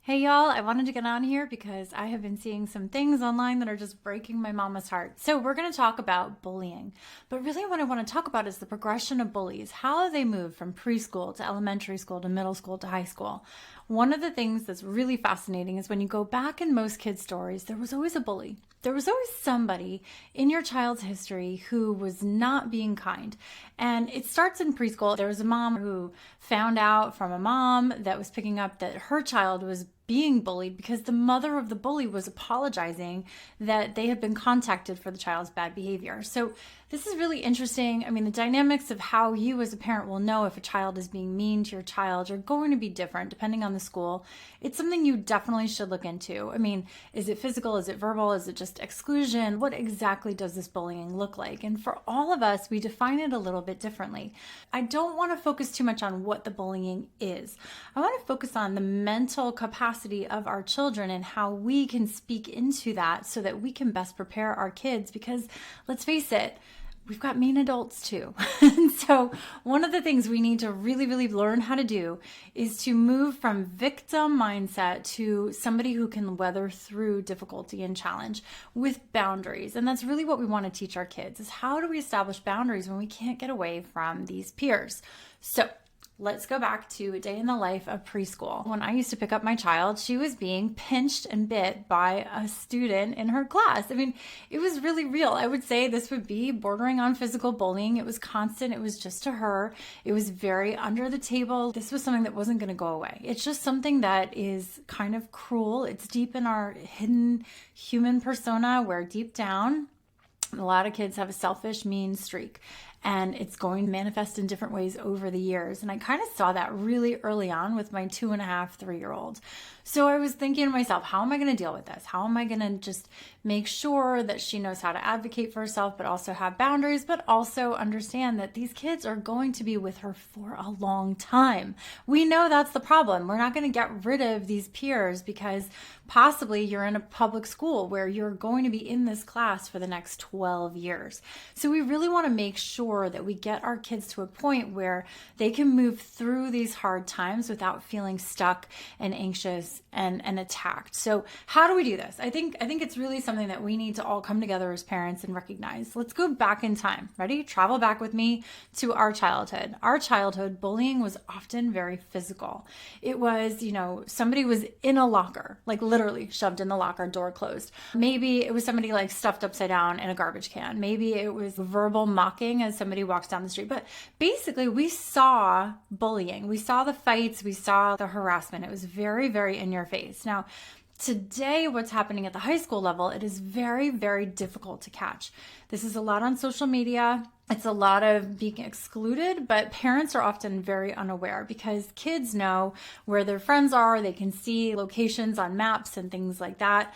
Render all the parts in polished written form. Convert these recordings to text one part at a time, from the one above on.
Hey y'all, I wanted to get on here because I have been seeing some things online that are just breaking my mama's heart. So we're going to talk about bullying. But really what I want to talk about is the progression of bullies, how they move from preschool to elementary school to middle school to high school. One of the things that's really fascinating is when you go back in most kids' stories, there was always a bully. There was always somebody in your child's history who was not being kind. And it starts in preschool. There was a mom who found out from a mom that was picking up that her child was being bullied because the mother of the bully was apologizing that they had been contacted for the child's bad behavior. So this is really interesting. I mean, the dynamics of how you as a parent will know if a child is being mean to your child are going to be different depending on the school. It's something you definitely should look into. I mean, is it physical? Is it verbal? Is it just exclusion? What exactly does this bullying look like? And for all of us, we define it a little bit differently. I don't want to focus too much on what the bullying is. I want to focus on the mental capacity of our children and how we can speak into that so that we can best prepare our kids, because let's face it, we've got mean adults too. And so one of the things we need to really learn how to do is to move from victim mindset to somebody who can weather through difficulty and challenge with boundaries. And that's really what we want to teach our kids, is how do we establish boundaries when we can't get away from these peers? So let's go back to a day in the life of preschool. When I used to pick up my child, she was being pinched and bit by a student in her class. I mean, it was really real. I would say this would be bordering on physical bullying. It was constant. It was just to her. It was very under the table. This was something that wasn't going to go away. It's just something that is kind of cruel. It's deep in our hidden human persona, where deep down, a lot of kids have a selfish, mean streak, and it's going to manifest in different ways over the years. And I kind of saw that really early on with my 2.5, 3-year-old. So I was thinking to myself, how am I going to deal with this? How am I going to just make sure that she knows how to advocate for herself, but also have boundaries, but also understand that these kids are going to be with her for a long time. We know that's the problem. We're not going to get rid of these peers because possibly you're in a public school where you're going to be in this class for the next 12 years. So we really want to make sure that we get our kids to a point where they can move through these hard times without feeling stuck and anxious and attacked. So how do we do this? I think it's really something that we need to all come together as parents and recognize. Let's go back in time. Ready? Travel back with me to our childhood. Our childhood, bullying was often very physical. It was, somebody was in a locker, like literally shoved in the locker, door closed. Maybe it was somebody like stuffed upside down in a garbage can. Maybe it was verbal mocking as somebody walks down the street. But basically, we saw bullying. We saw the fights. We saw the harassment. It was very in your face. Now, today, what's happening at the high school level, it is very difficult to catch. This is a lot on social media. It's a lot of being excluded, but parents are often very unaware because kids know where their friends are. They can see locations on maps and things like that.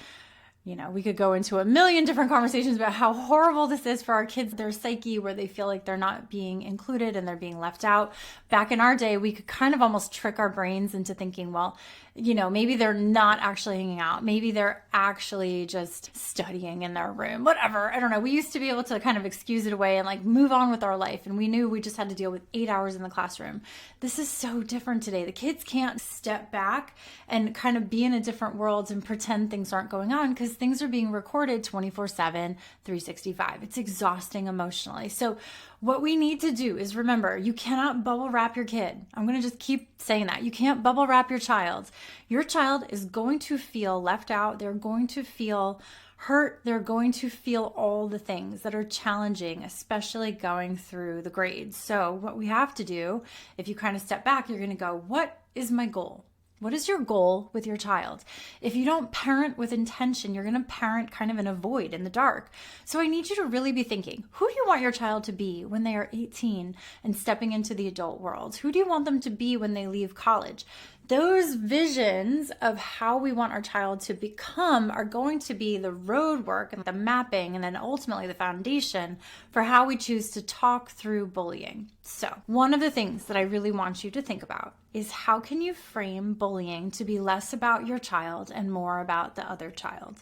We could go into a million different conversations about how horrible this is for our kids, their psyche, where they feel like they're not being included and they're being left out. Back in our day, we could kind of almost trick our brains into thinking, well, maybe they're not actually hanging out. Maybe they're actually just studying in their room, whatever. I don't know. We used to be able to kind of excuse it away and like move on with our life. And we knew we just had to deal with 8 hours in the classroom. This is so different today. The kids can't step back and kind of be in a different world and pretend things aren't going on because things are being recorded 24/7, 365. It's exhausting emotionally. So what we need to do is remember, you cannot bubble wrap your kid. I'm going to just keep saying that. You can't bubble wrap your child. Your child is going to feel left out. They're going to feel hurt. They're going to feel all the things that are challenging, especially going through the grades. So what we have to do, if you kind of step back, you're going to go, what is my goal? What is your goal with your child? If you don't parent with intention, you're going to parent kind of in a void, in the dark. So I need you to really be thinking, who do you want your child to be when they are 18 and stepping into the adult world? Who do you want them to be when they leave college? Those visions of how we want our child to become are going to be the road work and the mapping and then ultimately the foundation for how we choose to talk through bullying. So one of the things that I really want you to think about is how can you frame bullying to be less about your child and more about the other child?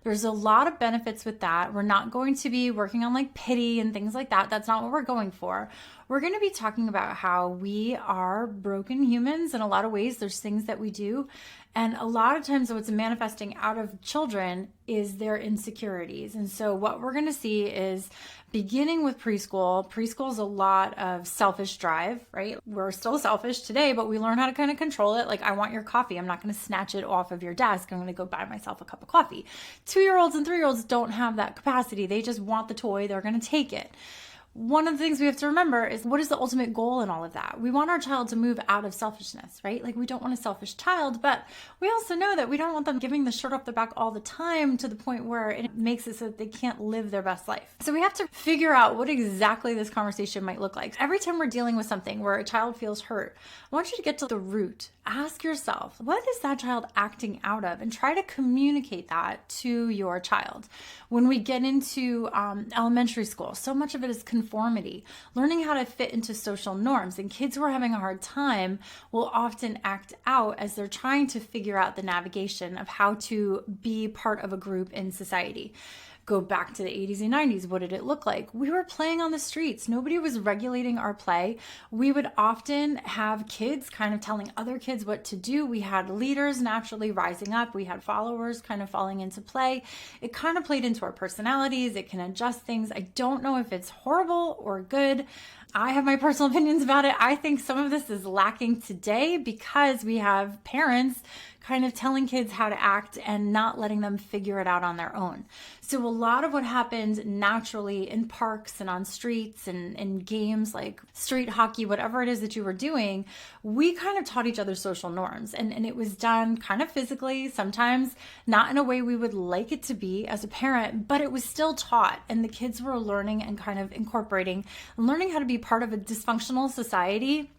There's a lot of benefits with that. We're not going to be working on like pity and things like that. That's not what we're going for. We're going to be talking about how we are broken humans in a lot of ways. There's things that we do. And a lot of times what's manifesting out of children is their insecurities. And so what we're going to see is beginning with preschool. Preschool is a lot of selfish drive, right? We're still selfish today, but we learn how to kind of control it. Like, I want your coffee. I'm not going to snatch it off of your desk. I'm going to go buy myself a cup of coffee. 2-year-olds and 3-year-olds don't have that capacity. They just want the toy. They're going to take it. One of the things we have to remember is, what is the ultimate goal in all of that? We want our child to move out of selfishness, right? Like, we don't want a selfish child, but we also know that we don't want them giving the shirt off their back all the time to the point where it makes it so that they can't live their best life. So we have to figure out what exactly this conversation might look like. Every time we're dealing with something where a child feels hurt, I want you to get to the root. Ask yourself, what is that child acting out of? And try to communicate that to your child. When we get into elementary school, so much of it is conformity, learning how to fit into social norms. And kids who are having a hard time will often act out as they're trying to figure out the navigation of how to be part of a group in society. Go back to the 80s and 90s. What did it look like? We were playing on the streets. Nobody was regulating our play. We would often have kids kind of telling other kids what to do. We had leaders naturally rising up. We had followers kind of falling into play. It kind of played into our personalities. It can adjust things. I don't know if it's horrible or good. I have my personal opinions about it. I think some of this is lacking today because we have parents kind of telling kids how to act and not letting them figure it out on their own. So a lot of what happened naturally in parks and on streets and in games like street hockey, whatever it is that you were doing, we kind of taught each other social norms. And it was done kind of physically, sometimes not in a way we would like it to be as a parent, but it was still taught. And the kids were learning and kind of incorporating and learning how to be part of a dysfunctional society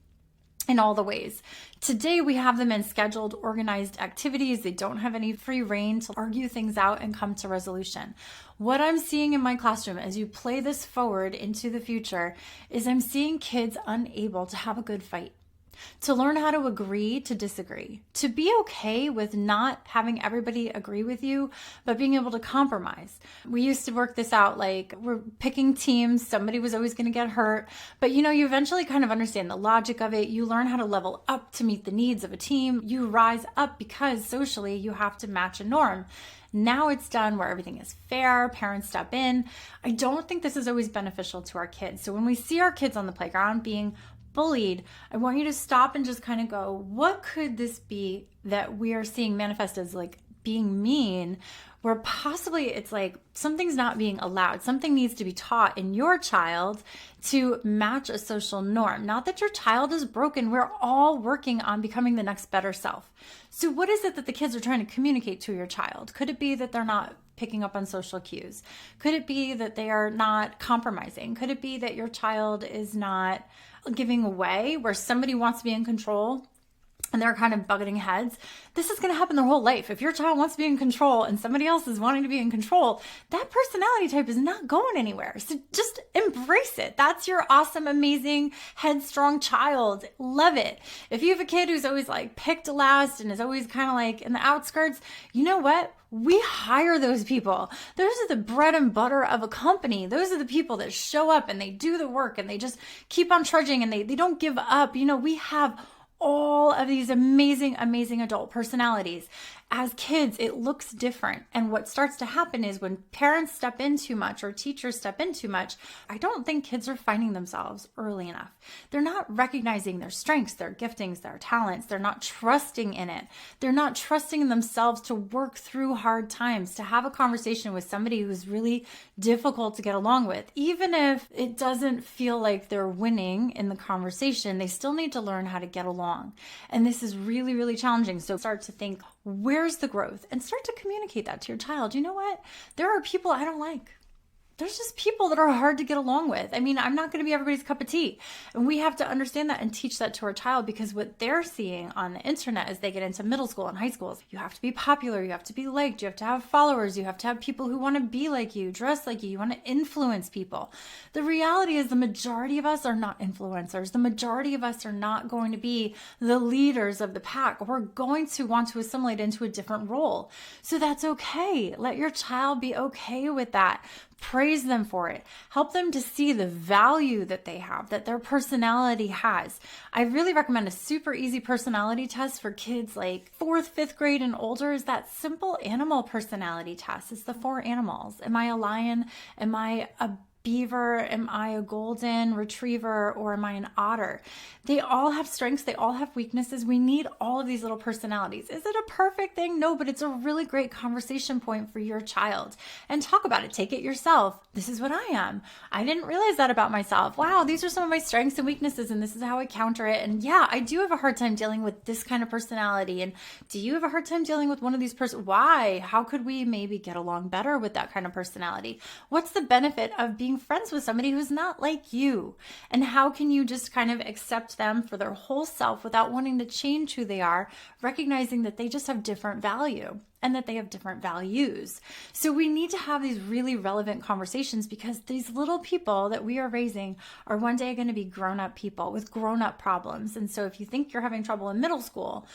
in all the ways. Today, we have them in scheduled, organized activities. They don't have any free reign to argue things out and come to resolution. What I'm seeing in my classroom as you play this forward into the future is I'm seeing kids unable to have a good fight, to learn how to agree to disagree, to be okay with not having everybody agree with you, but being able to compromise. We used to work this out like we're picking teams. Somebody was always going to get hurt, but you eventually kind of understand the logic of it. You learn how to level up to meet the needs of a team. You rise up because socially you have to match a norm. Now it's done where everything is fair, parents step in. I don't think this is always beneficial to our kids. So when we see our kids on the playground being bullied, I want you to stop and just kind of go, what could this be that we are seeing manifest as like being mean, where possibly it's like something's not being allowed. Something needs to be taught in your child to match a social norm. Not that your child is broken. We're all working on becoming the next better self. So what is it that the kids are trying to communicate to your child? Could it be that they're not picking up on social cues? Could it be that they are not compromising? Could it be that your child is not giving away, where somebody wants to be in control and they're kind of butting heads? This is going to happen their whole life. If your child wants to be in control and somebody else is wanting to be in control, that personality type is not going anywhere. So just embrace it. That's your awesome, amazing, headstrong child. Love it. If you have a kid who's always like picked last and is always kind of like in the outskirts, you know what? We hire those people. Those are the bread and butter of a company. Those are the people that show up and they do the work and they just keep on trudging and they don't give up. We have all of these amazing, amazing adult personalities. As kids, it looks different. And what starts to happen is when parents step in too much or teachers step in too much, I don't think kids are finding themselves early enough. They're not recognizing their strengths, their giftings, their talents. They're not trusting in it. They're not trusting in themselves to work through hard times, to have a conversation with somebody who's really difficult to get along with. Even if it doesn't feel like they're winning in the conversation, they still need to learn how to get along. And this is really, really challenging. So start to think, where's the growth? And start to communicate that to your child. You know what? There are people I don't like. there's just people that are hard to get along with. I mean, I'm not going to be everybody's cup of tea. And we have to understand that and teach that to our child, because what they're seeing on the internet as they get into middle school and high schools, you have to be popular, you have to be liked, you have to have followers, you have to have people who want to be like you, dress like you want to influence people. The reality is the majority of us are not influencers. The majority of us are not going to be the leaders of the pack. We're going to want to assimilate into a different role. So that's okay. Let your child be okay with that. Praise them for it. Help them to see the value that they have, that their personality has. I really recommend a super easy personality test for kids like 4th, 5th grade and older is that simple animal personality test. It's the 4 animals. Am I a lion? Am I a beaver? Am I a golden retriever? Or am I an otter? They all have strengths. They all have weaknesses. We need all of these little personalities. Is it a perfect thing? No, but it's a really great conversation point for your child. And talk about it. Take it yourself. This is what I am. I didn't realize that about myself. Wow, these are some of my strengths and weaknesses, and this is how I counter it. And yeah, I do have a hard time dealing with this kind of personality. And do you have a hard time dealing with one of these Why? How could we maybe get along better with that kind of personality? What's the benefit of being friends with somebody who's not like you? And how can you just kind of accept them for their whole self without wanting to change who they are, recognizing that they just have different value and that they have different values? So we need to have these really relevant conversations, because these little people that we are raising are one day going to be grown-up people with grown-up problems. And so if you think you're having trouble in middle school,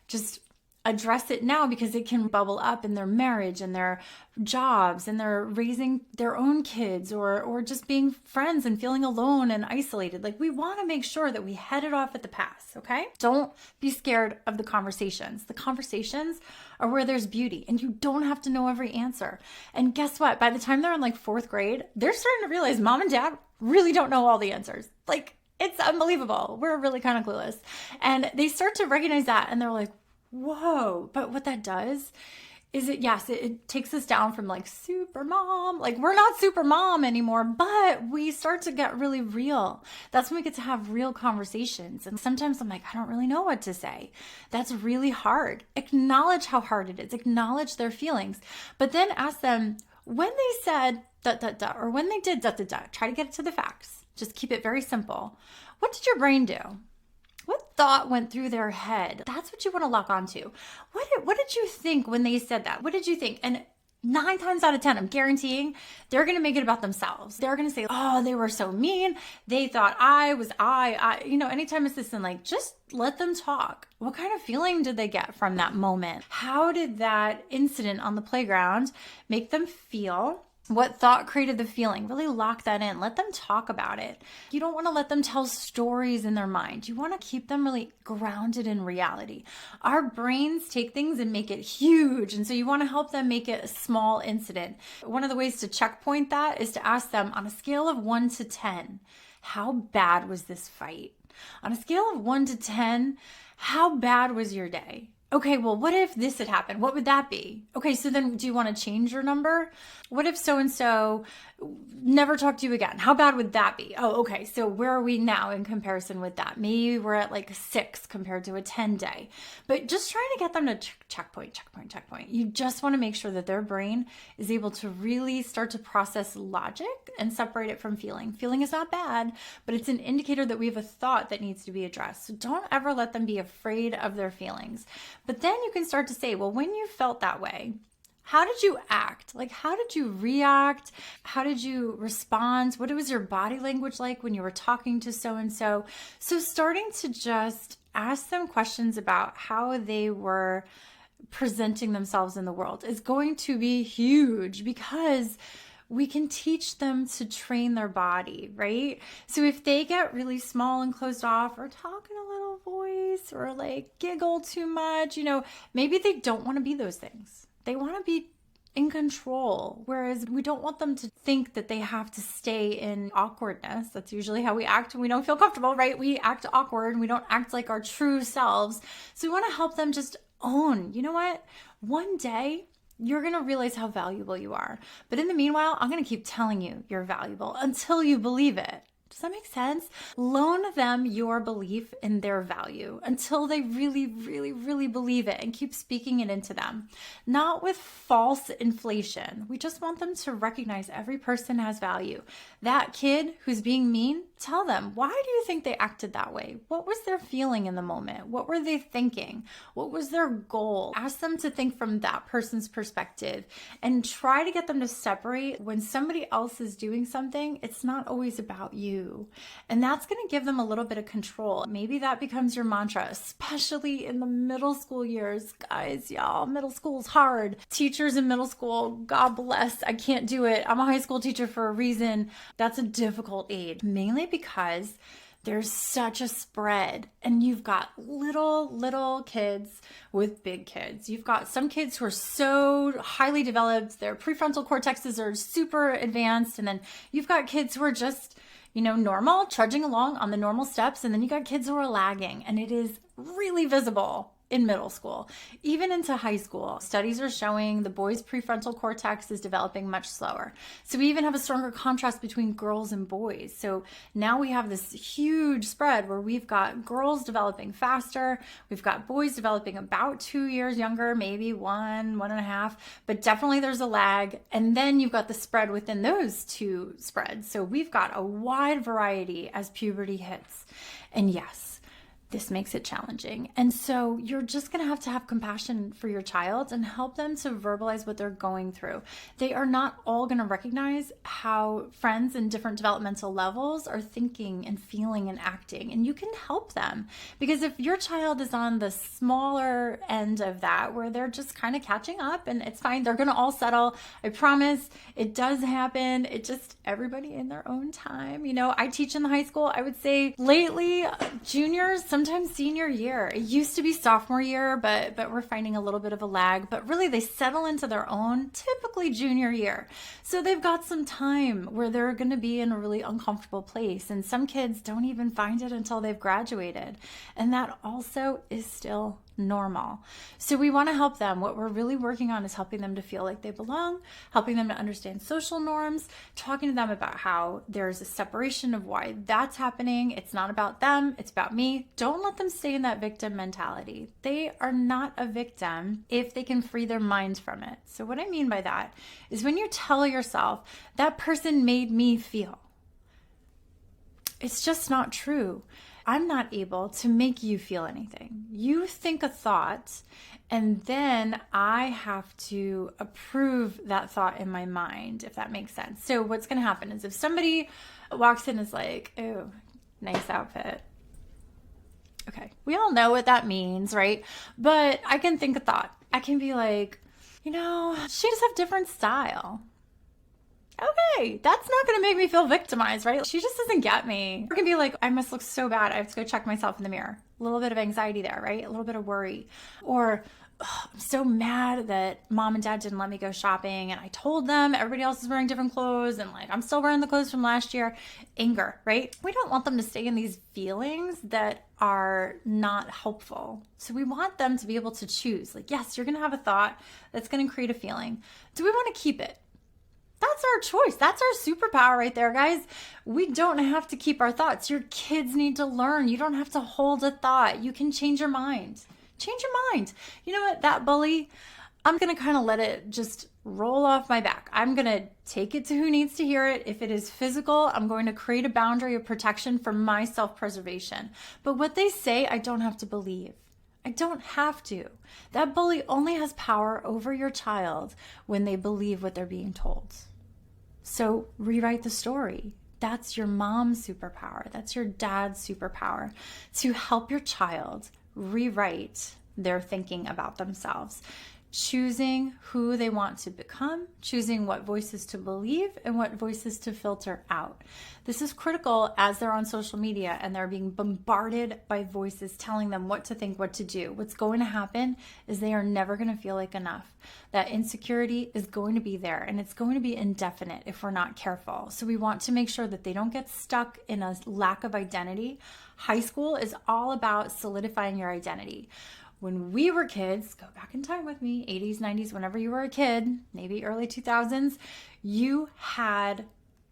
just address it now, because it can bubble up in their marriage and their jobs, and they're raising their own kids, or just being friends and feeling alone and isolated. Like, we want to make sure that we head it off at the pass, okay? Don't be scared of the conversations. The conversations are where there's beauty, and you don't have to know every answer. And guess what? By the time they're in like 4th grade, they're starting to realize mom and dad really don't know all the answers. Like, it's unbelievable. We're really kind of clueless. And they start to recognize that, and they're like, whoa. But what that does is it takes us down from like super mom. Like, we're not super mom anymore, but we start to get really real. That's when we get to have real conversations. And sometimes I'm like, I don't really know what to say. That's really hard. Acknowledge how hard it is. Acknowledge their feelings. But then ask them, when they said or when they did try to get to the facts. Just keep it very simple. What did your brain do? What thought went through their head? That's what you want to lock onto. What did you think when they said that? What did you think? And 9 times out of 10, I'm guaranteeing they're going to make it about themselves. They're going to say, oh, they were so mean. They thought I was anytime it's this, and like, just let them talk. What kind of feeling did they get from that moment? How did that incident on the playground make them feel? What thought created the feeling? Really lock that in. Let them talk about it. You don't want to let them tell stories in their mind. You want to keep them really grounded in reality. Our brains take things and make it huge. And so you want to help them make it a small incident. One of the ways to checkpoint that is to ask them, on a scale of 1 to 10, how bad was this fight? On a scale of 1 to 10, how bad was your day? Okay, well, what if this had happened? What would that be? Okay, so then do you want to change your number? What if so-and-so never talk to you again? How bad would that be? Oh, okay, so where are we now in comparison with that? Maybe we're at like 6 compared to a 10 day. But just trying to get them to checkpoint. You just want to make sure that their brain is able to really start to process logic and separate it from feeling. Feeling is not bad, but it's an indicator that we have a thought that needs to be addressed. So don't ever let them be afraid of their feelings. But then you can start to say, well, when you felt that way, how did you act? Like, how did you react? How did you respond? What was your body language like when you were talking to so-and-so? So starting to just ask them questions about how they were presenting themselves in the world is going to be huge, because we can teach them to train their body, right? So if they get really small and closed off, or talk in a little voice, or like giggle too much, maybe they don't want to be those things. They want to be in control, whereas we don't want them to think that they have to stay in awkwardness. That's usually how we act when we don't feel comfortable, right? We act awkward and we don't act like our true selves. So we want to help them just own, you know what? One day, you're going to realize how valuable you are. But in the meanwhile, I'm going to keep telling you you're valuable until you believe it. Does that make sense? Loan them your belief in their value until they really, really, really believe it and keep speaking it into them. Not with false inflation. We just want them to recognize every person has value. That kid who's being mean, tell them, why do you think they acted that way? What was their feeling in the moment? What were they thinking? What was their goal? Ask them to think from that person's perspective and try to get them to separate when somebody else is doing something. It's not always about you. And that's going to give them a little bit of control. Maybe that becomes your mantra, especially in the middle school years. Guys, y'all, middle school is hard. Teachers in middle school, God bless, I can't do it. I'm a high school teacher for a reason. That's a difficult age, mainly because there's such a spread, and you've got little kids with big kids. You've got some kids who are so highly developed, their prefrontal cortexes are super advanced, and then you've got kids who are just, normal, trudging along on the normal steps, and then you got kids who are lagging, and it is really visible in middle school, even into high school. Studies are showing the boys' prefrontal cortex is developing much slower. So we even have a stronger contrast between girls and boys. So now we have this huge spread where we've got girls developing faster. We've got boys developing about 2 years younger, maybe 1.5, but definitely there's a lag. And then you've got the spread within those two spreads. So we've got a wide variety as puberty hits. And yes, this makes it challenging. And so you're just going to have compassion for your child and help them to verbalize what they're going through. They are not all going to recognize how friends in different developmental levels are thinking and feeling and acting. And you can help them, because if your child is on the smaller end of that, where they're just kind of catching up and it's fine, they're going to all settle. I promise it does happen. It just, everybody in their own time. I teach in the high school. I would say lately, juniors, sometimes senior year. It used to be sophomore year, but we're finding a little bit of a lag. But really, they settle into their own, typically junior year. So they've got some time where they're going to be in a really uncomfortable place. And some kids don't even find it until they've graduated. And that also is still normal. So we want to help them. What we're really working on is helping them to feel like they belong, helping them to understand social norms, talking to them about how there's a separation of why that's happening. It's not about them, it's about me. Don't let them stay in that victim mentality. They are not a victim if they can free their minds from it. So what I mean by that is when you tell yourself, that person made me feel, it's just not true. I'm not able to make you feel anything. You think a thought, and then I have to approve that thought in my mind, if that makes sense. So what's going to happen is if somebody walks in and is like, oh, nice outfit. Okay, we all know what that means, right? But I can think a thought. I can be like, she just have different style. Okay, that's not going to make me feel victimized, right? She just doesn't get me. Or can be like, I must look so bad. I have to go check myself in the mirror. A little bit of anxiety there, right? A little bit of worry. Or I'm so mad that mom and dad didn't let me go shopping and I told them everybody else is wearing different clothes and I'm still wearing the clothes from last year. Anger, right? We don't want them to stay in these feelings that are not helpful. So we want them to be able to choose. Yes, you're going to have a thought that's going to create a feeling. Do we want to keep it? That's our choice. That's our superpower right there, guys. We don't have to keep our thoughts. Your kids need to learn. You don't have to hold a thought. You can change your mind. Change your mind. You know what? That bully, I'm going to kind of let it just roll off my back. I'm going to take it to who needs to hear it. If it is physical, I'm going to create a boundary of protection for my self-preservation. But what they say, I don't have to believe. I don't have to. That bully only has power over your child when they believe what they're being told. So rewrite the story. That's your mom's superpower. That's your dad's superpower, to help your child rewrite their thinking about themselves, choosing who they want to become, choosing what voices to believe and what voices to filter out. This is critical as they're on social media and they're being bombarded by voices telling them what to think, what to do. What's going to happen is they are never going to feel like enough. That insecurity is going to be there, and it's going to be indefinite if we're not careful. So we want to make sure that they don't get stuck in a lack of identity. High school is all about solidifying your identity. When we were kids, go back in time with me, 80s, 90s, whenever you were a kid, maybe early 2000s, you had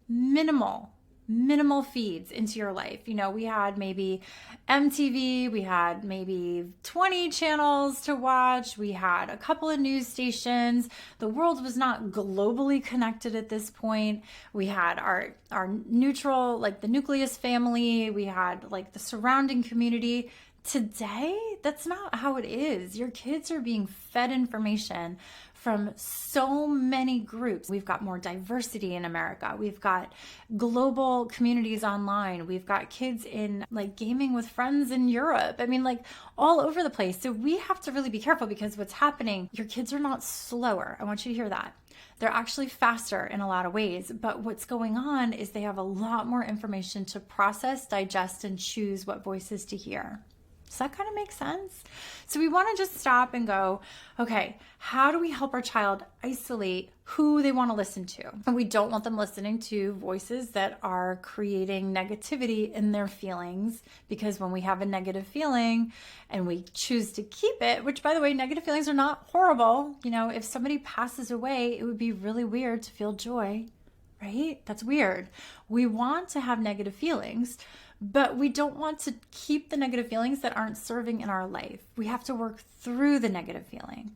minimal minimal feeds into your life. We had maybe MTV, we had maybe 20 channels to watch, we had a couple of news stations. The world was not globally connected at this point. We had our neutral, like the nucleus family, we had like the surrounding community. Today, that's not how it is. Your kids are being fed information from so many groups. We've got more diversity in America. We've got global communities online. We've got kids in like gaming with friends in Europe. I mean, like all over the place. So we have to really be careful, because what's happening, your kids are not slower. I want you to hear that. They're actually faster in a lot of ways. But what's going on is they have a lot more information to process, digest, and choose what voices to hear. Does that kind of make sense? So we want to just stop and go, okay, how do we help our child isolate who they want to listen to? And we don't want them listening to voices that are creating negativity in their feelings, because when we have a negative feeling and we choose to keep it, which by the way, negative feelings are not horrible. If somebody passes away, it would be really weird to feel joy, right? That's weird. We want to have negative feelings, but we don't want to keep the negative feelings that aren't serving in our life. We have to work through the negative feeling.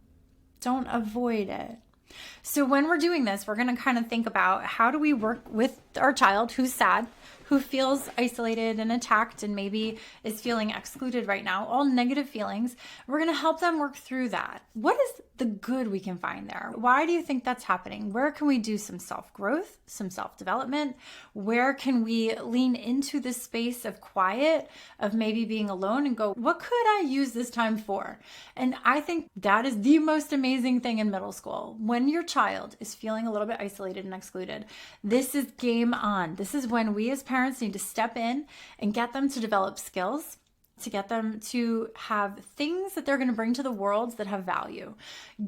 Don't avoid it. So when we're doing this, we're going to kind of think about, how do we work with our child who's sad, who feels isolated and attacked and maybe is feeling excluded right now, all negative feelings. We're going to help them work through that. What is the good we can find there? Why do you think that's happening? Where can we do some self-growth, some self-development? Where can we lean into this space of quiet, of maybe being alone, and go, what could I use this time for? And I think that is the most amazing thing in middle school. When your child is feeling a little bit isolated and excluded, this is game on. This is when we as parents need to step in and get them to develop skills, to get them to have things that they're going to bring to the world that have value.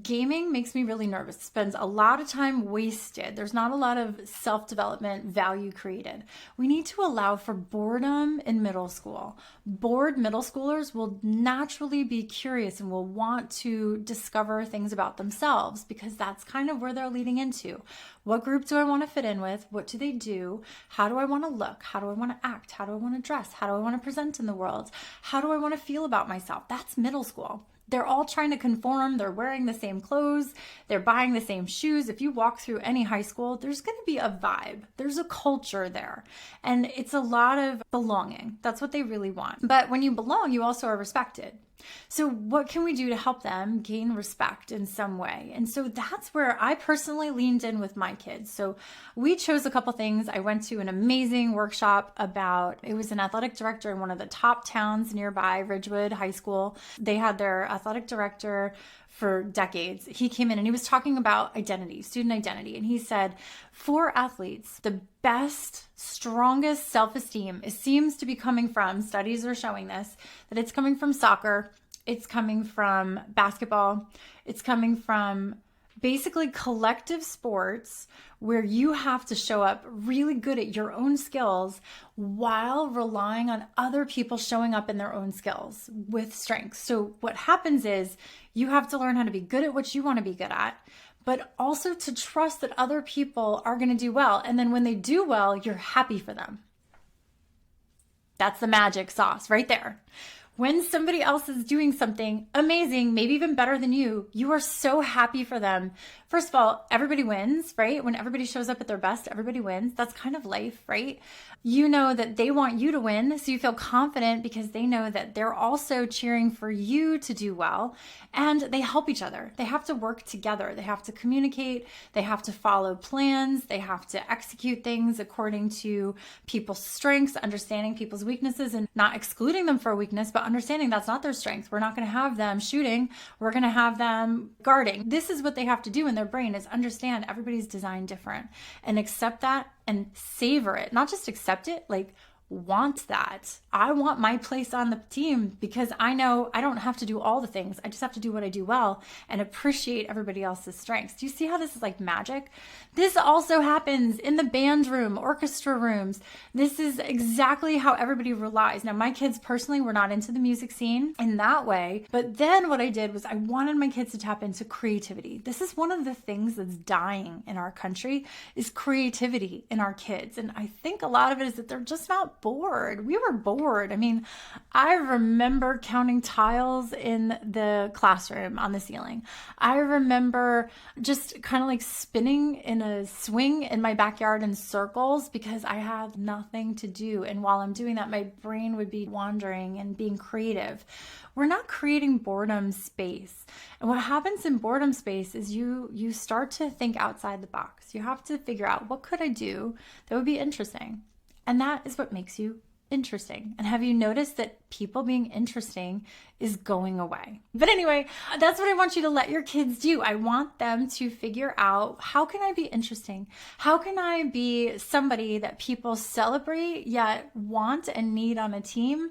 Gaming makes me really nervous. It spends a lot of time wasted. There's not a lot of self-development value created. We need to allow for boredom in middle school. Bored middle schoolers will naturally be curious and will want to discover things about themselves, because that's kind of where they're leading into. What group do I want to fit in with? What do they do? How do I want to look? How do I want to act? How do I want to dress? How do I want to present in the world? How do I want to feel about myself? That's middle school. They're all trying to conform. They're wearing the same clothes. They're buying the same shoes. If you walk through any high school, there's going to be a vibe. There's a culture there. And it's a lot of belonging. That's what they really want. But when you belong, you also are respected. So what can we do to help them gain respect in some way? And so that's where I personally leaned in with my kids. So we chose a couple things. I went to an amazing workshop about, it was an athletic director in one of the top towns nearby, Ridgewood High School. They had their athletic director for decades. He came in and he was talking about identity, student identity. And he said, for athletes, the best, strongest self-esteem seems to be coming from, studies are showing this, that it's coming from soccer, it's coming from basketball, it's coming from basically collective sports where you have to show up really good at your own skills while relying on other people showing up in their own skills with strengths. So what happens is you have to learn how to be good at what you want to be good at, but also to trust that other people are going to do well. And then when they do well, you're happy for them. That's the magic sauce right there. When somebody else is doing something amazing, maybe even better than you, you are so happy for them. First of all, everybody wins, right? When everybody shows up at their best, everybody wins. That's kind of life, right? You know that they want you to win, so you feel confident because they know that they're also cheering for you to do well, and they help each other. They have to work together. They have to communicate. They have to follow plans. They have to execute things according to people's strengths, understanding people's weaknesses and not excluding them for a weakness, but understanding that's not their strength. We're not going to have them shooting. We're going to have them guarding. This is what they have to do in their brain, is understand everybody's designed different and accept that and savor it. Not just accept it, like want that. I want my place on the team because I know I don't have to do all the things. I just have to do what I do well and appreciate everybody else's strengths. Do you see how this is like magic? This also happens in the band room, orchestra rooms. This is exactly how everybody relies. Now, my kids personally were not into the music scene in that way, but then what I did was I wanted my kids to tap into creativity. This is one of the things that's dying in our country is creativity in our kids. And I think a lot of it is that they're just not bored. We were bored. I mean, I remember counting tiles in the classroom on the ceiling. I remember just kind of like spinning in a swing in my backyard in circles because I had nothing to do. And while I'm doing that, my brain would be wandering and being creative. We're not creating boredom space. And what happens in boredom space is you start to think outside the box. You have to figure out, what could I do that would be interesting? And that is what makes you interesting. And have you noticed that people being interesting is going away? But anyway, that's what I want you to let your kids do. I want them to figure out, how can I be interesting? How can I be somebody that people celebrate yet want and need on a team?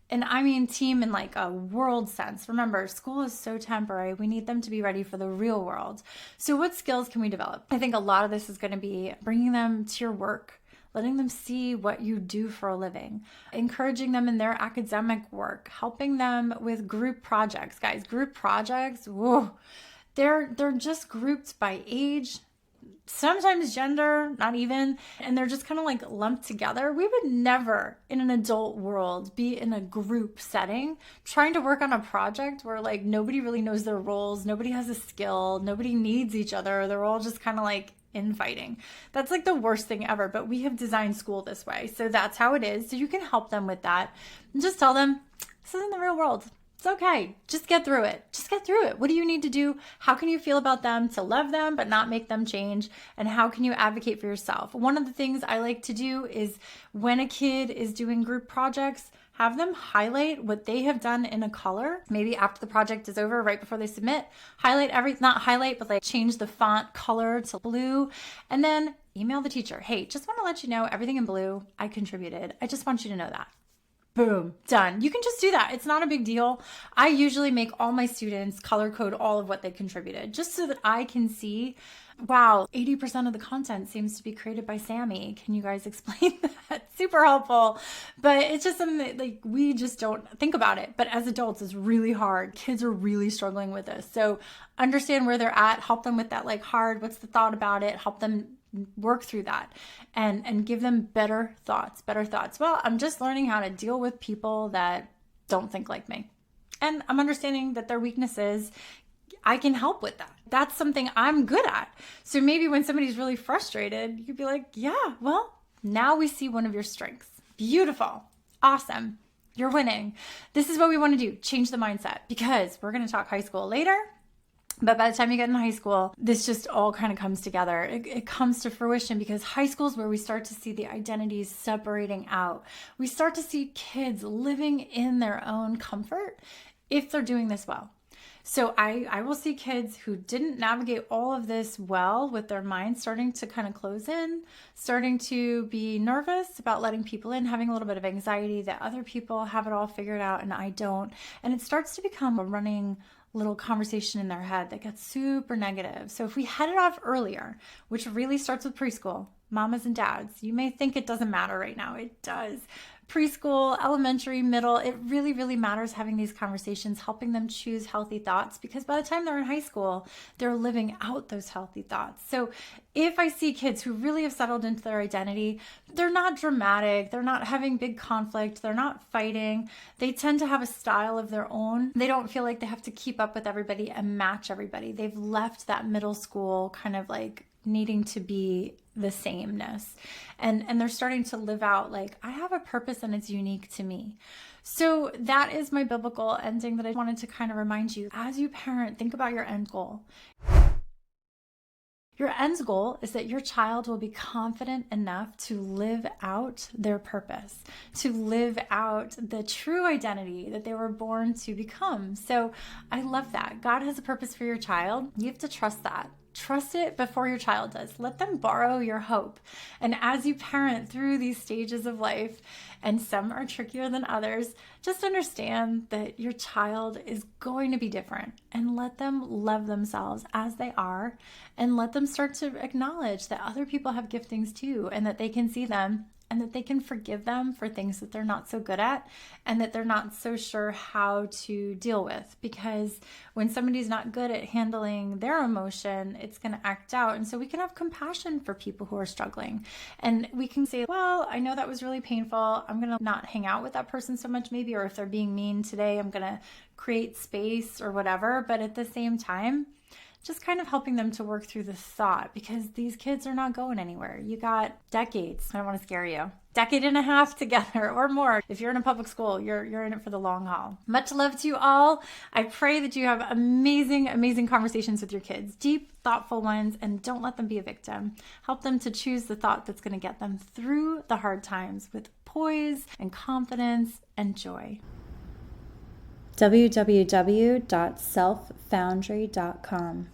And I mean team in like a world sense. Remember, school is so temporary. We need them to be ready for the real world. So what skills can we develop? I think a lot of this is going to be bringing them to your work, letting them see what you do for a living, encouraging them in their academic work, helping them with group projects. Guys, group projects, whoa, they're just grouped by age, sometimes gender, not even, and they're just kind of like lumped together. We would never in an adult world be in a group setting trying to work on a project where like nobody really knows their roles, nobody has a skill, nobody needs each other. They're all just kind of like infighting. That's like the worst thing ever, but we have designed school this way. So that's how it is. So you can help them with that and just tell them, this isn't the real world. It's okay. Just get through it. Just get through it. What do you need to do? How can you feel about them to love them, but not make them change? And how can you advocate for yourself? One of the things I like to do is when a kid is doing group projects, have them highlight what they have done in a color. Maybe after the project is over, right before they submit, not highlight, but like change the font color to blue. And then email the teacher. Hey, just want to let you know everything in blue I contributed. I just want you to know that. Boom, done. You can just do that. It's not a big deal. I usually make all my students color code all of what they contributed just so that I can see, wow, 80% of the content seems to be created by Sammy. Can you guys explain that? Super helpful. But it's just something that like we just don't think about it. But as adults, it's really hard. Kids are really struggling with this. So understand where they're at, help them with that like hard, what's the thought about it, help them work through that and give them better thoughts. Well, I'm just learning how to deal with people that don't think like me. And I'm understanding that their weaknesses, I can help with that. That's something I'm good at. So maybe when somebody's really frustrated, you could be like, yeah, well, now we see one of your strengths. Beautiful. Awesome. You're winning. This is what we want to do. Change the mindset, because we're going to talk high school later. But by the time you get in high school, this just all kind of comes together. It comes to fruition because high school is where we start to see the identities separating out. We start to see kids living in their own comfort if they're doing this well. So I will see kids who didn't navigate all of this well with their minds starting to kind of close in, starting to be nervous about letting people in, having a little bit of anxiety that other people have it all figured out and I don't. And it starts to become a running little conversation in their head that gets super negative. So if we head it off earlier, which really starts with preschool, mamas and dads, you may think it doesn't matter right now. It does. Preschool, elementary, middle, it really, really matters having these conversations, helping them choose healthy thoughts, because by the time they're in high school, they're living out those healthy thoughts. So if I see kids who really have settled into their identity, they're not dramatic, they're not having big conflict, they're not fighting, they tend to have a style of their own. They don't feel like they have to keep up with everybody and match everybody. They've left that middle school kind of like needing to be the sameness. And they're starting to live out like, I have a purpose and it's unique to me. So that is my biblical ending that I wanted to kind of remind you. As you parent, think about your end goal. Your end goal is that your child will be confident enough to live out their purpose, to live out the true identity that they were born to become. So I love that. God has a purpose for your child. You have to trust that. Trust it before your child does. Let them borrow your hope. And as you parent through these stages of life, and some are trickier than others, just understand that your child is going to be different, and let them love themselves as they are, and let them start to acknowledge that other people have giftings too, and that they can see them, and that they can forgive them for things that they're not so good at and that they're not so sure how to deal with. Because when somebody's not good at handling their emotion, it's going to act out. And so we can have compassion for people who are struggling. And we can say, well, I know that was really painful. I'm going to not hang out with that person so much maybe, or if they're being mean today, I'm going to create space or whatever. But at the same time, just kind of helping them to work through the thought, because these kids are not going anywhere. You got decades. I don't want to scare you. Decade and a half together or more. If you're in a public school, you're in it for the long haul. Much love to you all. I pray that you have amazing, amazing conversations with your kids, deep, thoughtful ones, and don't let them be a victim. Help them to choose the thought that's going to get them through the hard times with poise and confidence and joy. www.selffoundry.com